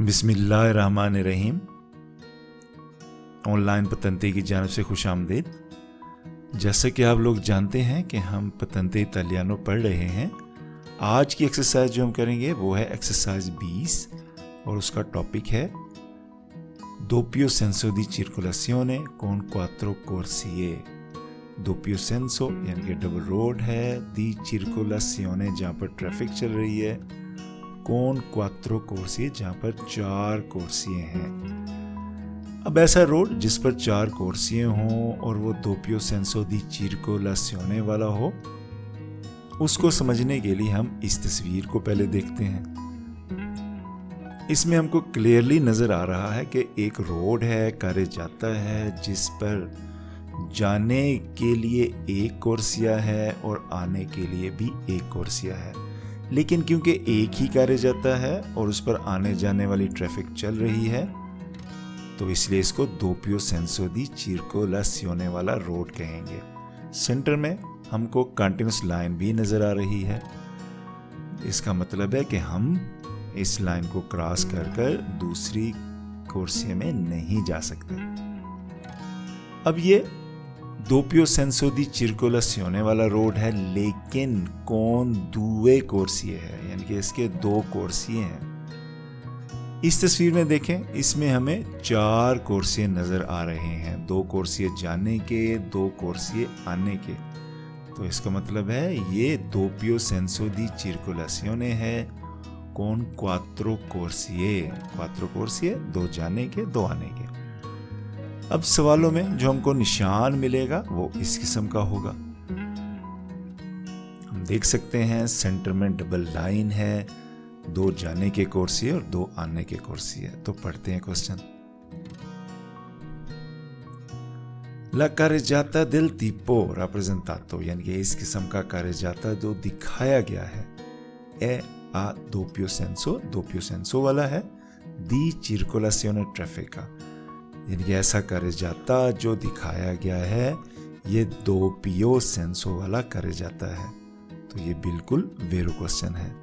बिस्मिल्लाहिर्रहमानिर्रहीम। ऑनलाइन पतंते की जानिब से खुश आमदीद। जैसे कि आप लोग जानते हैं कि हम पतंते इटालियानो पढ़ रहे हैं। आज की एक्सरसाइज जो हम करेंगे वो है एक्सरसाइज 20 और उसका टॉपिक है दोppio senso di circolazione con quattro corsie। दोppio senso यानी कि डबल रोड है, दी circolazione जहाँ पर ट्रैफिक चल रही है, कौन क्वात्रो कोर्सिए जहाँ पर 4 कोर्सिए हैं। अब ऐसा रोड जिस पर 4 कोर्सिए हों और वो दोppio senso di circolazione वाला हो, उसको समझने के लिए हम इस तस्वीर को पहले देखते हैं। इसमें हमको क्लियरली नजर आ रहा है कि एक रोड है, कार्य जाता है, जिस पर जाने के लिए एक कोर्सिया है और आने के लिए भी एक कोर्सिया है। लेकिन क्योंकि एक ही कार्य जाता है और उस पर आने जाने वाली ट्रैफिक चल रही है, तो इसलिए इसको दोppio senso di circolazione वाला रोड कहेंगे। सेंटर में हमको कंटिन्यूस लाइन भी नजर आ रही है। इसका मतलब है कि हम इस लाइन को क्रॉस कर दूसरी कोर्सिया में नहीं जा सकते। अब ये दोppio senso di circolazione वाला रोड है, लेकिन कौन दुए कोर्सिए है, यानी कि इसके 2 कोर्सिए हैं। इस तस्वीर में देखें, इसमें हमें 4 कोर्सिए नजर आ रहे हैं। 2 कोर्सिए जाने के, 2 कोर्सिए आने के। तो इसका मतलब है ये दोppio senso di circolazione है कौन क्वात्रो कोर्सिए। क्वात्रो कोर्सिए 2 जाने के, 2 आने के। अब सवालों में जो हमको निशान मिलेगा वो इस किस्म का होगा। हम देख सकते हैं सेंटर में डबल लाइन है, 2 जाने के कोर्सिए और 2 आने के कोर्सिए। तो पढ़ते हैं question. La carreggiata del tipo rappresentato, यानी कि इस किस्म का carreggiata जो दिखाया गया है, ए आ दोppio senso वाला है, दी circolazione ट्रैफिक का, यानी कि ऐसा carreggiata जो दिखाया गया है, ये दोppio senso वाला carreggiata है। तो ये बिल्कुल वेरो क्वेश्चन है।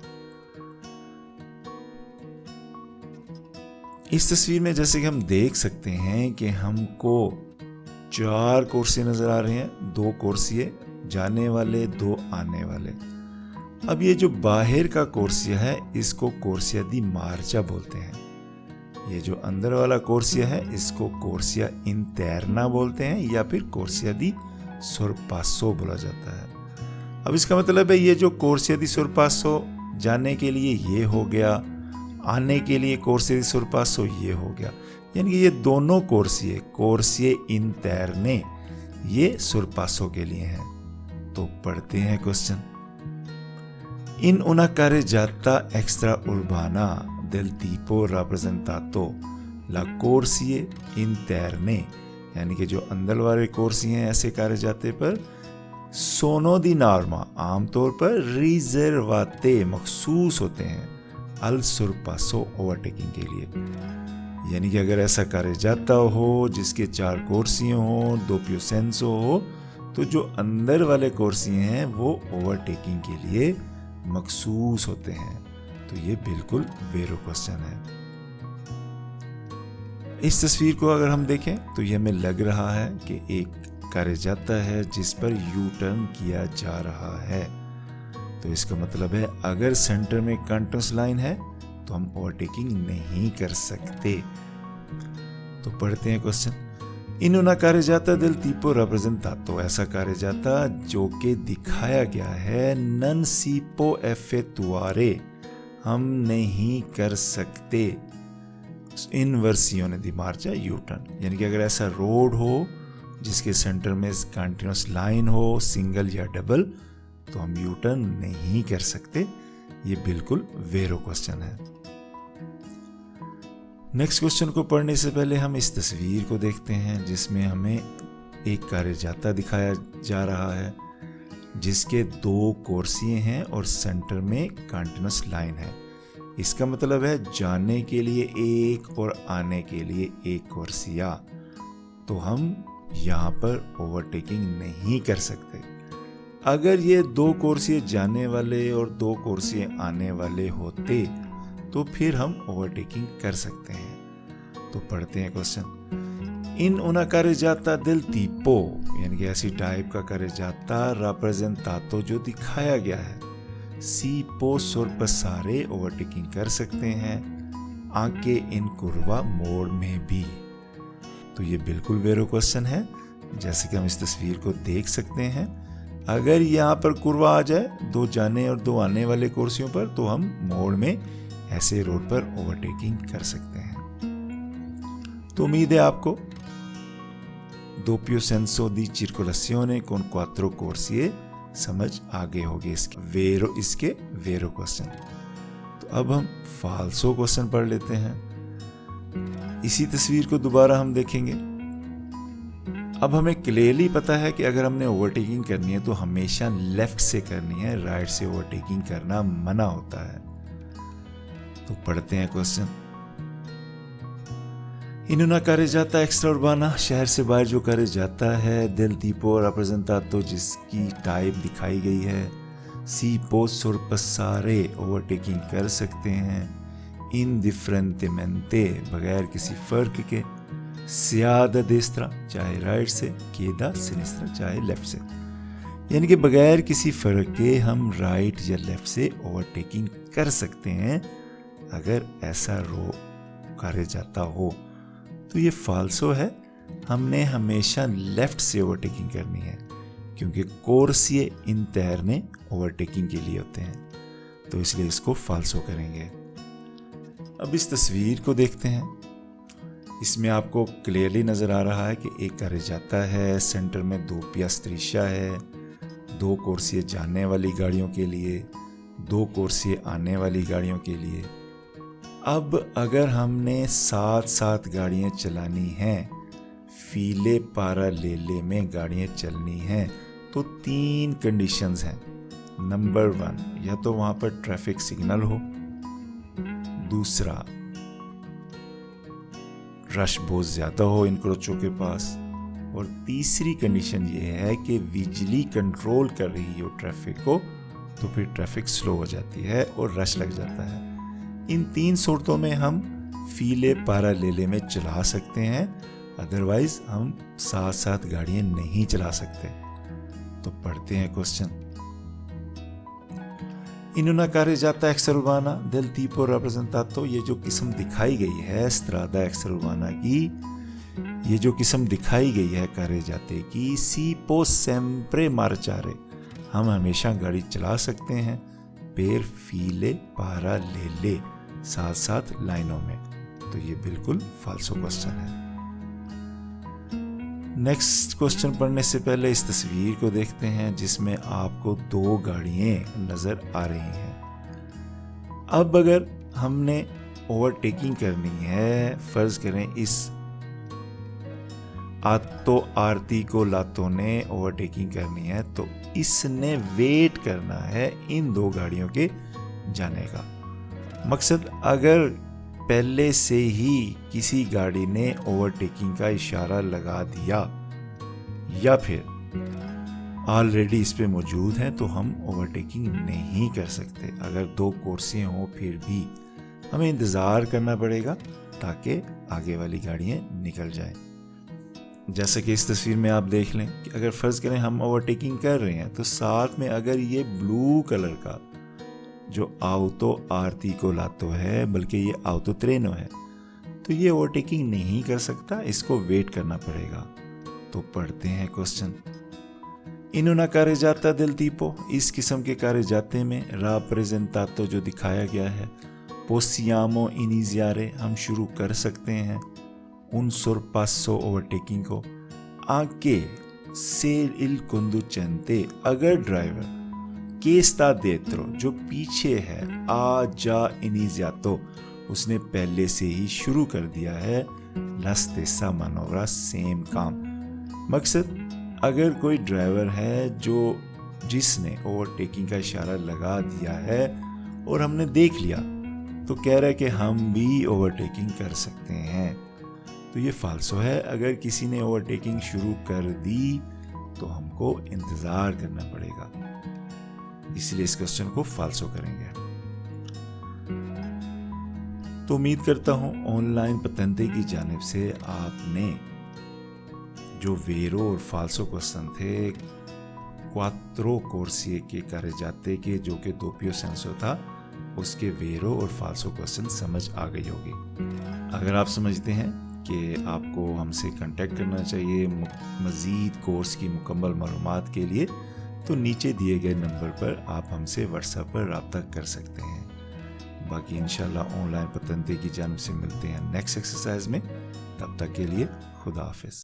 इस तस्वीर में जैसे कि हम देख सकते हैं कि हमको 4 कोर्सिए नजर आ रहे हैं, 2 कोर्सिए जाने वाले, 2 आने वाले। अब ये जो बाहर का कोर्सिया है, इसको कोर्सिया दी मार्चा बोलते हैं। ये जो अंदर वाला कोर्सिया है, इसको कोर्सिया इंटरना बोलते हैं या फिर कोर्सिया दी सोरपासो बोला जाता है। अब इसका मतलब है ये जो कोर्सिया दी सोरपासो जाने के लिए ये हो गया, आने के लिए कोर्सिया दी सोरपासो ये हो गया, यानी कि ये दोनों कोर्सिए इंटरने ये सोरपासो के लिए हैं। तो पढ़ते हैं question. In una carreggiata extraurbana del tipo rappresentato, la corsie interne, यानी कि जो अंदर वाले कोर्सिए हैं ऐसे carreggiate पर, sono di norma आमतौर पर रिजर्वाते मखसूस होते हैं al sorpasso ओवरटेकिंग के लिए। यानी कि अगर ऐसा carreggiata हो जिसके 4 कोर्सिए हो, दोppio senso हो, तो जो अंदर वाले कोर्सिए हैं वो ओवरटेकिंग के लिए मखसूस होते हैं। तो ये बिल्कुल वेरो क्वेश्चन है। इस तस्वीर को अगर हम देखें तो ये हमें लग रहा है कि एक carreggiata है जिस पर यू टर्न किया जा रहा है। तो इसका मतलब है अगर सेंटर में कंटिन्यूअस लाइन है तो हम ओवरटेकिंग नहीं कर सकते। तो पढ़ते हैं question. In una carreggiata del tipo rappresentato, ऐसा carreggiata जो कि दिखाया गया है, non si può effettuare, हम नहीं कर सकते, inversione di marcia U-turn, यानी कि अगर ऐसा रोड हो जिसके सेंटर में कंटिन्यूअस लाइन हो, सिंगल या डबल, तो हम U-turn नहीं कर सकते। ये बिल्कुल वेरो क्वेश्चन है। नेक्स्ट क्वेश्चन को पढ़ने से पहले हम इस तस्वीर को देखते हैं जिसमें हमें एक carreggiata दिखाया जा रहा है जिसके 2 कोर्सिए हैं और सेंटर में कंटिन्यूअस लाइन है। इसका मतलब है जाने के लिए एक और आने के लिए एक कोर्सिया। तो हम यहाँ पर ओवरटेकिंग नहीं कर सकते। अगर ये 2 कोर्सिए जाने वाले और 2 कोर्सिए आने वाले होते तो फिर हम ओवरटेकिंग कर सकते हैं। तो पढ़ते हैं क्वेश्चन। इन una carreggiata del tipo, यानी कि ऐसी टाइप का carreggiata rappresentato जो दिखाया गया है, si può sorpassare, ओवरटेकिंग कर सकते हैं, anche in curva, मोड़ में भी। तो ये बिल्कुल वेरो क्वेश्चन है। जैसे कि हम इस तस्वीर को देख सकते हैं, अगर यहाँ पर कुर्वा आ जाए 2 जाने और 2 आने वाले कुर्सियों पर, तो हम मोड़ में ऐसे रोड पर ओवरटेकिंग कर सकते हैं। तो उम्मीद है आपको doppio senso di circolazione con 4 corsie समझ आगे होगी इसके वेरो क्वेश्चन। तो अब हम फाल्सो क्वेश्चन पढ़ लेते हैं। इसी तस्वीर को दोबारा हम देखेंगे। अब हमें क्लियरली पता है कि अगर हमने ओवरटेकिंग करनी है तो हमेशा लेफ्ट से करनी है, राइट से ओवरटेकिंग करना मना होता है। तो पढ़ते हैं question. In una carreggiata extraurbana, शहर से बाहर जो carreggiata है, del tipo rappresentato जिसकी टाइप दिखाई गई है, si può sorpassare, ओवरटेकिंग कर सकते हैं, indifferentemente, बगैर किसी फर्क के, sia da destra, चाहे राइट से, che da sinistra, चाहे लेफ्ट से, यानी कि बगैर किसी फर्क के हम राइट या लेफ्ट से ओवरटेकिंग कर सकते हैं अगर ऐसा carreggiata हो। तो ये फाल्सो है। हमने हमेशा लेफ्ट से ओवरटेकिंग करनी है क्योंकि कोर्सिए इंटरने ओवरटेकिंग के लिए होते हैं, तो इसलिए इसको फाल्सो करेंगे। अब इस तस्वीर को देखते हैं। इसमें आपको क्लियरली नजर आ रहा है कि एक carreggiata है, सेंटर में 2 पियास्ट्रिया है, 2 कोर्सिए जाने वाली गाड़ियों के लिए, 2 कोर्सिए आने वाली गाड़ियों के लिए। अब अगर हमने 7 गाड़ियां चलानी हैं, फीले पैरेलल में गाड़ियां चलनी हैं, तो 3 कंडीशंस हैं। नंबर 1, या तो वहां पर ट्रैफिक सिग्नल हो, दूसरा रश बहुत ज्यादा हो इनक्रोचों के पास, और तीसरी कंडीशन ये है कि बिजली कंट्रोल कर रही हो ट्रैफिक को, तो फिर ट्रैफिक स्लो हो जाती है और रश लग जाता है। इन 3 सूरतों में हम फीले पैरेलल में चला सकते हैं, अदरवाइज हम 7 गाड़ियां नहीं चला सकते। तो पढ़ते हैं question. In una carreggiata extraurbana del tipo rappresentato, ये जो किस्म दिखाई गई है स्ट्रादा एक्स्ट्राउर्बाना की, ये जो किस्म दिखाई गई है carreggiate की, si può sempre marciare, हम हमेशा गाड़ी चला सकते हैं per file parallele, 7 लाइनों में। तो ये बिल्कुल फाल्सो क्वेश्चन है। नेक्स्ट क्वेश्चन पढ़ने से पहले इस तस्वीर को देखते हैं जिसमें आपको 2 गाड़ियां नजर आ रही हैं। अब अगर हमने ओवरटेकिंग करनी है, फर्ज करें इस आतो आरती को लातो ने ओवरटेकिंग करनी है, तो इसने वेट करना है इन 2 गाड़ियों के जाने का। मकसद, अगर पहले से ही किसी गाड़ी ने ओवरटेकिंग का इशारा लगा दिया या फिर ऑलरेडी इस पे मौजूद है, तो हम ओवरटेकिंग नहीं कर सकते। अगर 2 कुर्सियां हो फिर भी हमें इंतज़ार करना पड़ेगा ताकि आगे वाली गाड़ियां निकल जाएं। जैसे कि इस तस्वीर में आप देख लें कि अगर फ़र्ज़ करें हम ओवरटेकिंग कर रहे हैं, तो साथ में अगर ये ब्लू कलर का जो ऑटो आरती को लातो है, बल्कि ये ऑटो ट्रेनो है, तो ये ओवरटेकिंग नहीं कर सकता, इसको वेट करना पड़ेगा। तो पढ़ते हैं question. In una carreggiata del tipo, इस किस्म के carreggiate में rappresentato जो दिखाया गया है, possiamo iniziare, हम शुरू कर सकते हैं un sorpasso ओवरटेकिंग को, anche se il conducente, अगर ड्राइवर के sta dietro, जो पीछे है, आ जा iniziato, उसने पहले से ही शुरू कर दिया है la stessa manovra, सेम काम। मकसद, अगर कोई ड्राइवर है जिसने ओवरटेकिंग का इशारा लगा दिया है और हमने देख लिया, तो कह रहा है कि हम भी ओवरटेकिंग कर सकते हैं, तो ये फाल्सो है। अगर किसी ने ओवरटेकिंग शुरू कर दी तो हमको इंतज़ार करना पड़ेगा, इसलिए इस क्वेश्चन को फाल्सो करेंगे। तो उम्मीद करता हूँ ऑनलाइन पतंते की जानिब से आपने जो वेरो और फाल्सो क्वेश्चन थे क्वात्रो कोर्सिए के कार्यजाते के जो कि दोपियो सेंसो था उसके वेरो और फाल्सो क्वेश्चन समझ आ गई होगी। अगर आप समझते हैं कि आपको हमसे कांटेक्ट करना चाहिए मज़ीद कोर्स की मुकम्मल मालूमात के लिए तो नीचे दिए गए नंबर पर आप हमसे व्हाट्सएप पर रब्ता कर सकते हैं। बाकी इंशाल्लाह ऑनलाइन पतंते की जानिब से मिलते हैं नेक्स्ट एक्सरसाइज में। तब तक के लिए खुदा हाफिज़।